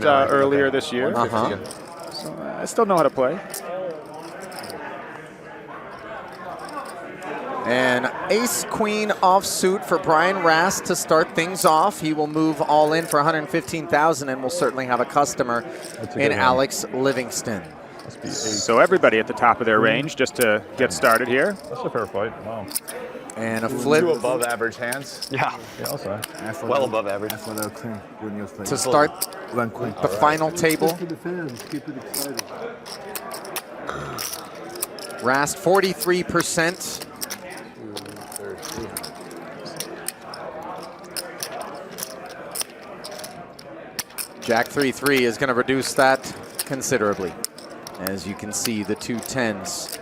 earlier this year. So I still know how to play. And ace-queen offsuit for Brian Rast to start things off. He will move all in for $115,000, and we'll certainly have a customer in Alex Livingston. So everybody at the top of their range just to get started here. That's a fair fight. Wow. And a flip. 2 above average hands. Yeah, I'll say. Well above average. To start the final table. For the fans, keep it exciting. Rast 43%. Jack 3-3 is going to reduce that considerably. As you can see, the 2 10s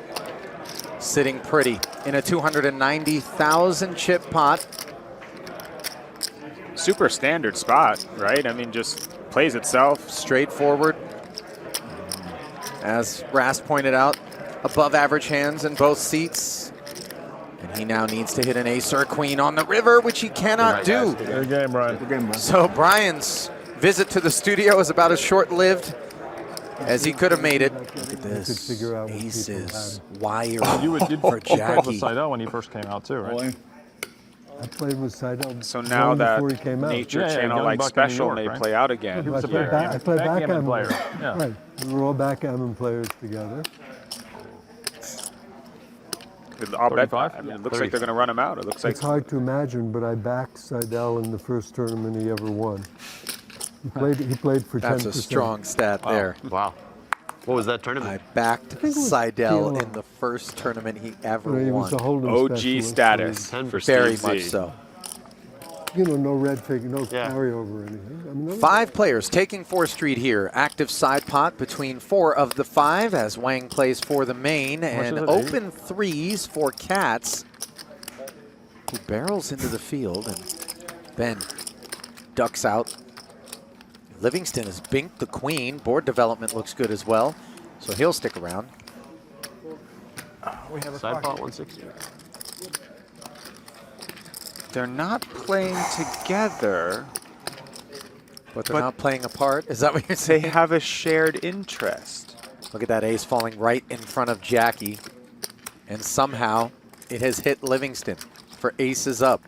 sitting pretty in a 290,000 chip pot. Super standard spot, right? I mean, just plays itself. Straightforward. As Rast pointed out, above average hands in both seats. And he now needs to hit an ace or a queen on the river, which he cannot do. Good game, Brian. So Brian's visit to the studio is about as short-lived as he could have made it. Look at this. Aces, wire for Jacky. Seidel when he first came out too, right? I played with Seidel. So now that before he came out. Nature Channel-like special may play out again. I played backgammon player. Yeah. Right. We were all backgammon players together. I'll bet, I mean, it looks like they're going to run him out. It looks like It's hard to imagine, but I backed Seidel in the first tournament he ever won. He played for 10%. That's a strong stat there. Wow. What was that tournament? I backed Seidel in the first tournament he ever He was a won. hold'em OG specialist, status so for Very Steve much Z. so. you know, no red figure, no carryover or anything. I mean, 5 players taking 4th Street here. Active side pot between 4 of the 5 as Wang plays for the main, and open 3s for Katz, who barrels into the field and then ducks out. Livingston has binked the queen. Board development looks good as well, so he'll stick around. We have a side pot 160. They're not playing together, But they're not playing apart? Is that what you're saying? they have a shared interest. Look at that ace falling right in front of Jacky. And somehow it has hit Livingston for aces up.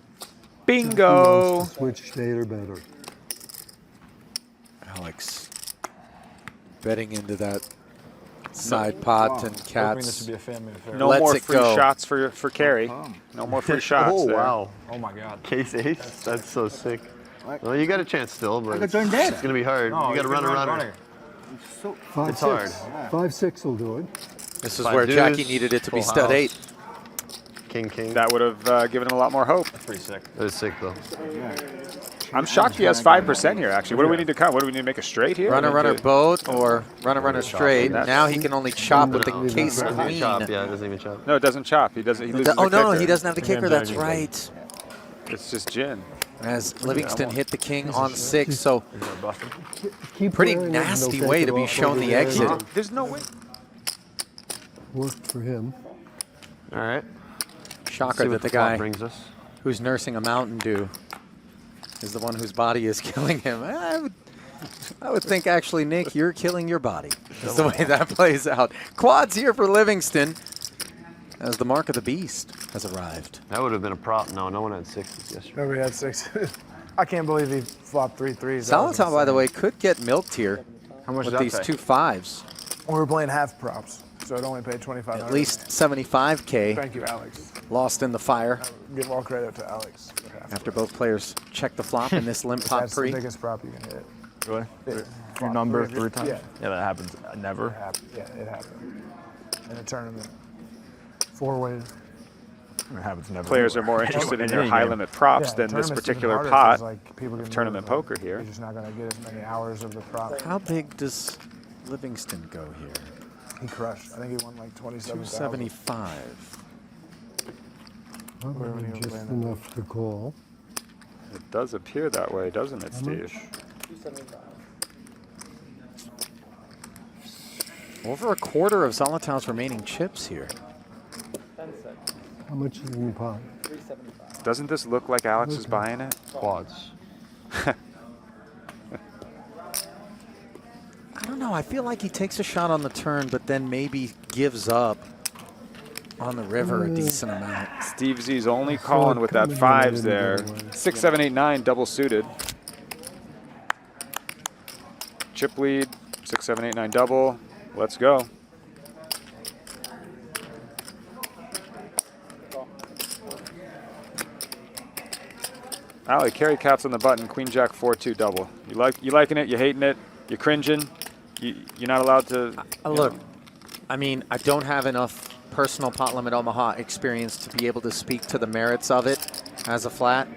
Bingo! Which state are better? Alex betting into that side pot and Katz. This would be a family affair. No Lets more it free go. shots for Cary. No more free shots. Oh, there. wow. Oh my God. Case ace? That's so sick. Well, you got a chance still, but it's turn dead. going to be hard. No, you got to run around her. 5-6. It's hard. 5-6 will do it. This is Five where deuce, Jacky needed it to be full stud house. 8. King, king. That would have given him a lot more hope. Pretty sick. That is sick, though. I'm shocked he has 5% here, actually. What do we need to cut? What do we need to make a straight here? Runner boat or runner straight. That's- Now he can only chop with the No, case it doesn't queen. chop. Yeah, it doesn't even chop. No, it doesn't chop. He doesn't. He loses Oh, the no, kicker. he doesn't have the kicker. That's Jacky. right. It's just gin. As Livingston hit the king on 6, so Keep pretty wearing it and nasty they'll way take to it be off shown over the there. exit. There's no way. Worked for him. All right. Shocker See that what the flop guy brings us. who's nursing a Mountain Dew is the one whose body is killing him. I would think, actually, Nick, you're killing your body. That's the way that plays out. Quads here for Livingston as the mark of the beast has arrived. That would have been a prop. No, no one had 6s yesterday. Nobody had 6. I can't believe he flopped 3 3s. Zolotow, by the way, could get milked here How much with did that these pay? 2 5s. We were playing half props, so it only paid 25. At least 75K Thank you, Alex. lost in the fire Give all credit to Alex. for half after both players checked the flop in this limp pot That's pre. the biggest prop you can hit. Really? Yeah. Your number 3 times? Yeah. Yeah, that happens never. Yeah, it happened. In a tournament. 4-way. It happens never. Players are more interested in In their any high game. limit props Yeah, than this tournaments even particular harder pot 'cause, like, people of can tournament move, poker here. You're just not going to get as many hours of the prop. How big does Livingston go here? He crushed. I think he won like 27,000. 275. Where would he have Just landed? enough to call. It does appear that way, doesn't it, Steve? Over a quarter of Zolotow's remaining chips here. How much is in the pot? Doesn't this look like Alex is buying it? Quads. don't know. I feel like he takes a shot on the turn, but then maybe gives up on the river a decent amount. Steve Z's only calling with that 5s there. 6, 7, 8, 9, double suited. Chip lead, 6, 7, 8, 9, double. Let's go. Allie, Cary Katz on the button, Queen Jack 4-2 double. You liking it? You hating it? You cringing? You're not allowed to. Look, I mean, I don't have enough personal pot limit Omaha experience to be able to speak to the merits of it as a flat.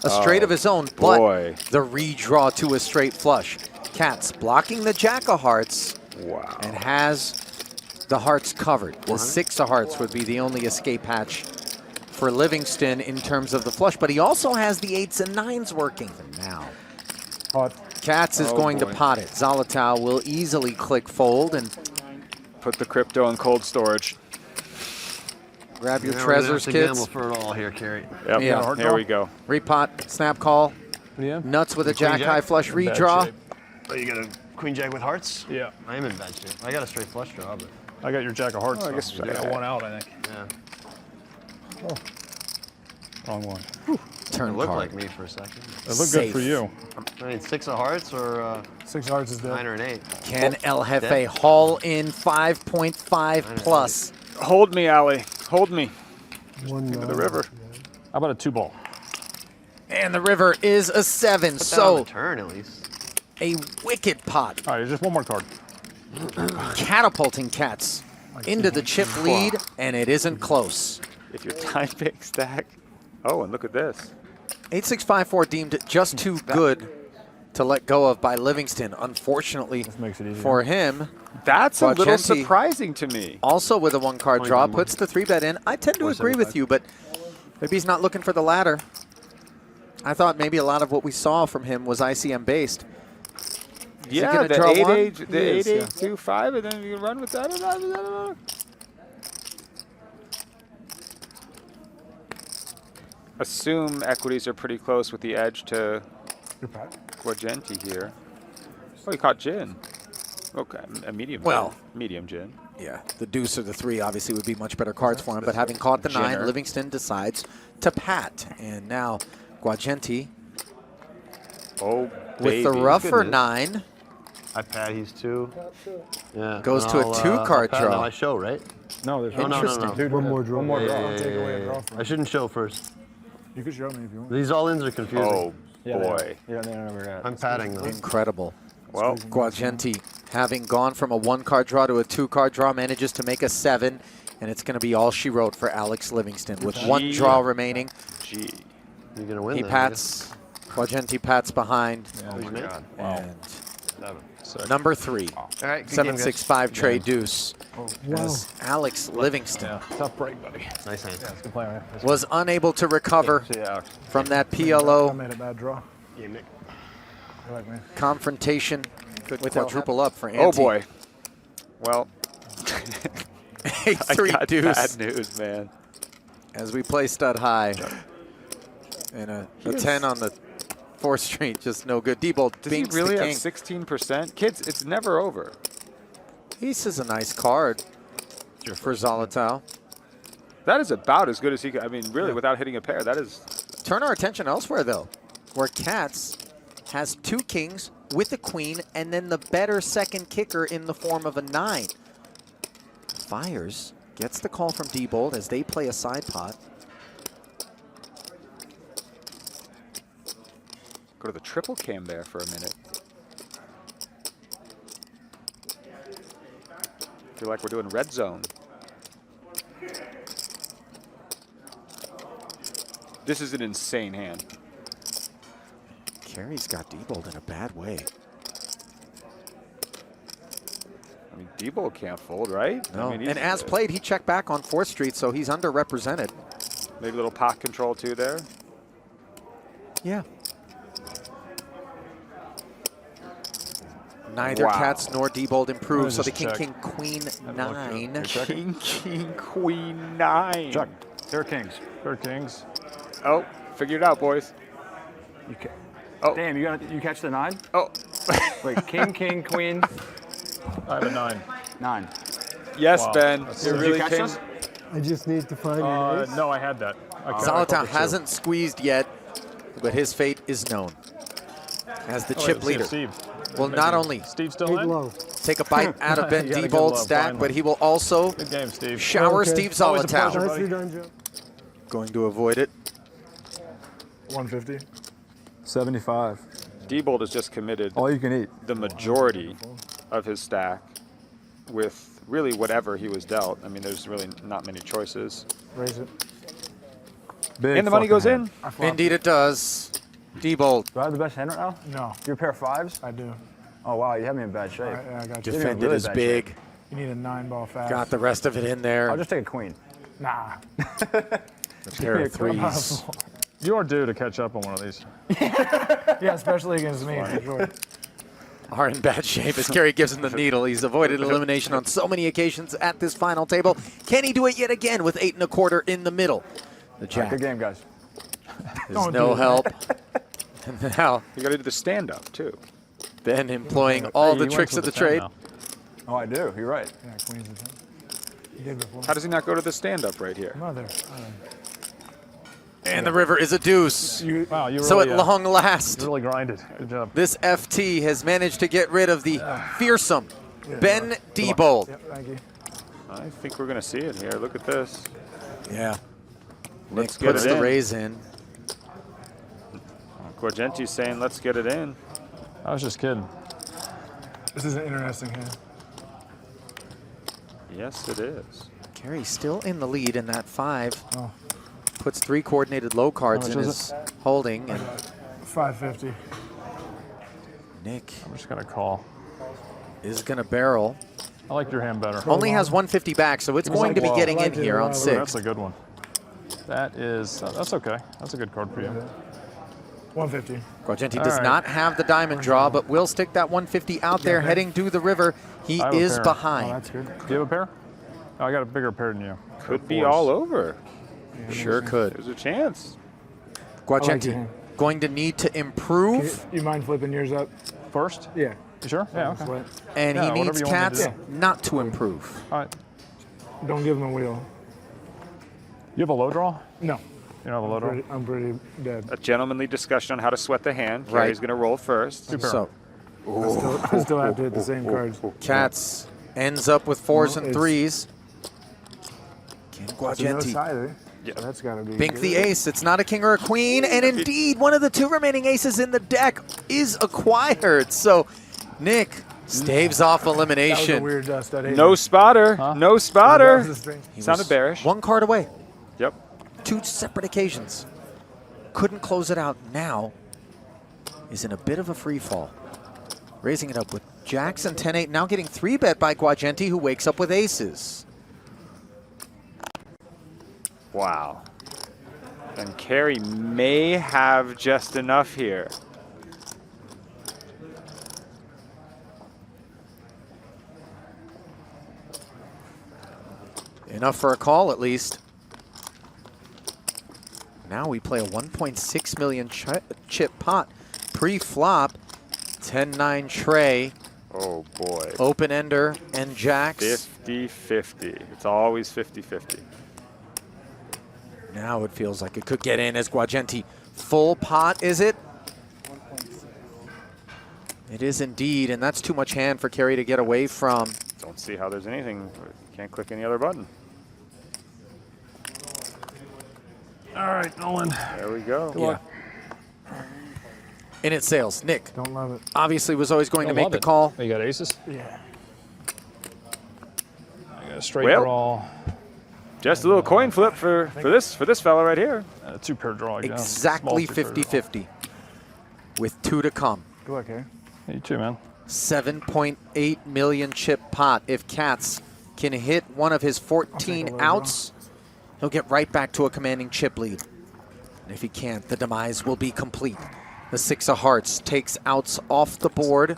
A straight of his own, but the redraw to a straight flush. Katz blocking the Jack of Hearts. Wow. And has the hearts covered. The 6 of Hearts would be the only escape hatch for Livingston in terms of the flush, but he also has the 8s and 9s working. And now, Katz is going to pot it. Zolotow will easily click fold and put the crypto in cold storage. Grab your treasures, kids. Gamble for it all here, Cary. Yep. Yeah. Here we go. Repot, snap call. Yeah. Nuts with a Jack Jack? high flush redraw. Oh, you got a Queen Jack with hearts? Yeah. I am in bad shape. I got a straight flush draw, but I got your Jack of Hearts. Oh, I guess I got one out, I think. yeah. Wrong one. Turn It looked card. like me for a second. It looked good for you. I mean, 6 of Hearts or 6 of Hearts is 9 dead. or an 8. Can El Jefe haul in 5.5 plus? Hold me, Allie. Hold me. One To the river. How about a 2-ball? And the river is a 7, Put that on so the turn at least. a wicked pot. All right, just one more card. Catapulting Katz into the chip lead, and it isn't close. If your time pick stack. Oh, and look at this. 8654 deemed just too good to let go of by Livingston. Unfortunately makes it easier. for him, That's a little Guagenti, surprising to me. also with a 1-card draw, puts the 3-bet in. I tend to agree with you, but maybe he's not looking for the ladder. I thought maybe a lot of what we saw from him was ICM based. Yeah, gonna the draw 8, one? 8, the He 8, is, 8, yeah. 2, 5, and then you can run with that. Assume equities are pretty close with the edge to Guagenti here. Oh, he caught gin. Okay, a medium. Well, gin. Medium gin. Yeah, the deuce or the 3 obviously would be much better cards for him, but having caught the 9, Jenner. Livingston decides to pat. And now Guagenti Oh, with the baby. rougher Goodness. 9 I pat, he's 2. Yeah. Goes and to a I'll, 2-card I'll pat draw. now I show, right? No, there's Oh, no, no, no. Dude, One more draw. One more draw. I'll take away a draw from I him. shouldn't show first. You could show me if you want. These all-ins are confusing. Oh, Yeah, boy. Yeah, they never got. I'm patting though. incredible. Well, Guagenti, having gone from a 1-card draw to a 2-card draw, manages to make a 7, and it's going to be all she wrote for Alex Livingston. With 1 draw remaining, gee. You're gonna win. he then, pats. Guagenti pats behind. Oh my God. And 7. number 3, All right, good 7, game, 6, guys. 5 trade deuce. Wow. As Alex Livingston Yeah, tough break, buddy. Nice hand. Yeah, it's good play on you. was unable to recover Yeah. from that I PLO made a bad draw. Yeah, Nick. You like me? confrontation. Could quadruple up for Ante. Oh, boy. Well, A I 3 got deuce bad news, man. as we play stud high. And a 10 on the 4th street, just no good. Diebold Does he binks really the have king. 16%? Kids, it's never over. Ace is a nice card for Zolotow. That is about as good as he could. I mean, really, without hitting a pair, that is. Turn our attention elsewhere, though, where Katz has 2 kings with a queen and then the better second kicker in the form of a 9. Fires, gets the call from Diebold as they play a side pot. Go to the triple cam there for a minute. Feel like we're doing red zone. This is an insane hand. Cary's got Diebold in a bad way. I mean, Diebold can't fold, right? No. I mean, he's- And as played, he checked back on 4th Street, so he's underrepresented. maybe a little pot control too there. Yeah. Neither Wow. Katz nor Diebold improved, so the just king, check. king, queen, 9. King, king, queen, 9. Chuck, pair of kings. Pair of kings. Oh, figure it out, boys. You Oh. Damn, you catch the 9? Oh, Wait, king, king, queen. I have a 9. 9. Yes, Wow. Ben. That's- You Did really you catch came. this? I just need to find an ace. No, I had that. Zolotow hasn't squeezed yet, but his fate is known as the chip leader. Steve. Will not only Steve still Eight in? low. take a bite out of Ben You gotta get Diebold's low, stack, finally. but he will also Good game, Steve. shower Okay. Steve Always a Zolotow. pleasure. Nicely done, Joe. Going to avoid it. 150. 75. Diebold has just committed All you can eat. the majority of his stack with really whatever he was dealt. I mean, there's really not many choices. Raise it. Big And the money fucking goes hand. in. I flopped. Indeed it does. Diebold Do I have the best hand right now? No, You're a pair of 5s? I do. Oh, wow, you have me in bad shape. I got you. Just- defended really his bad big. You need a 9-ball fast. Got the rest of it in there. I'll just take a queen. Nah. A pair of threes. You are due to catch up on one of these. Yeah, especially against me. For sure. Are in bad shape as Cary gives him the needle. He's avoided elimination on so many occasions at this final table. Can he do it yet again with 8 1/4 in the middle? The jack Good game, guys. is Don't no do that. help. And now You got to do the stand up too. Ben employing all the tricks of the trade. Oh, I do. You're right. Yeah, queen's a 10. You did before. How does he not go to the stand up right here? Mother. And the river is a deuce. Wow, you So really, at long last, really grinded. Good job. this FT has managed to get rid of the fearsome Ben Diebold. Yep, thank you. I think we're going to see it here. Look at this. Yeah. Let's Nick get puts it the in. raise in. Guagenti's saying, let's get it in. I was just kidding. This is an interesting hand. Yes, it is. Cary still in the lead in that 5. Oh. Puts 3 coordinated low cards How in much his holding. And 550. Nick I'm just going to call. is going to barrel. I like your hand better. Only has 150 back, so it's going to be Wow. getting I in like it here a on lot. 6. That's a good one. That is, that's okay. That's a good card for you. 150. Guagenti All does right. not have the diamond draw, but will stick that 150 out there, heading to the river. He I have a is pair. Oh, behind. that's good. Do you have a pair? Oh, I got a bigger pair than you. Could be all over. Sure could. There's a chance. Guagenti your hand. going to need to improve, You mind flipping yours up? First? Yeah. You sure? Yeah, okay. Sweat. and Yeah, he whatever needs you want me to Katz do. not to improve. All right. Don't give him a wheel. You have a low draw? No. You don't have a low draw? I'm pretty dead. A gentlemanly discussion on how to sweat the hand. Right. Cary's going to roll first. So I still have to hit the same cards. Katz ends up with 4s and it's- 3s. Can It's no Guagenti cider. Yeah. So that's got to be bink good. the ace? It's not a king or a queen, and indeed one of the 2 remaining aces in the deck is acquired. So Nick staves off That was a elimination. weird stud. I hate No it. spotter. Huh? No That was spotter. the string. He Sounded was bearish. 1 card away. Yep. 2 separate occasions. Couldn't close it out. Now is in a bit of a free fall. Raising it up with jacks and 10-8. Now getting 3-bet by Guagenti, who wakes up with aces. Wow. And Cary may have just enough here. Enough for a call, at least. Now we play a 1.6 million chip pot. Pre-flop, 10-9 tray, Oh, boy. open-ender, and jacks. 50-50. It's always 50-50. Now it feels like it could get in as Guagenti. Full pot, is it? It is indeed, and that's too much hand for Cary to get away from. Don't see how there's anything. Can't click any other button. All right, Nolan. There we go. Yeah. In it sails. Nick Don't love it. obviously was always going to Don't make love the it. call. Oh, you got aces? Yeah. I got a straight Well. draw. Just a little coin flip for this fella right here. And a 2-pair draw. Again. Exactly Small 2-pair draw. 50-50 with 2 to come. Good luck, Harry. You too, man. 7.8 million chip pot. If Katz can hit one of his 14 low outs, he'll get right back to a commanding chip lead. And if he can't, the demise will be complete. The 6 of hearts takes outs off the board,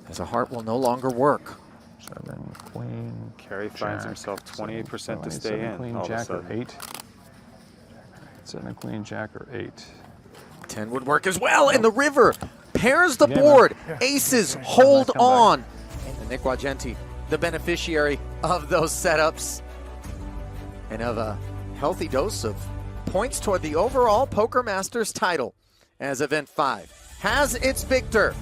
as a heart will no longer work. 7, queen. Cary finds Jack, himself 28% to 7, stay in. Queen, all of a jack, or sudden. 8. 7, queen, jack, or 8. 10 would work as well, and the river pairs the board. Aces hold on. And Nick Guagenti, the beneficiary of those setups and of a healthy dose of points toward the overall Poker Masters title, as Event 5 has its victor.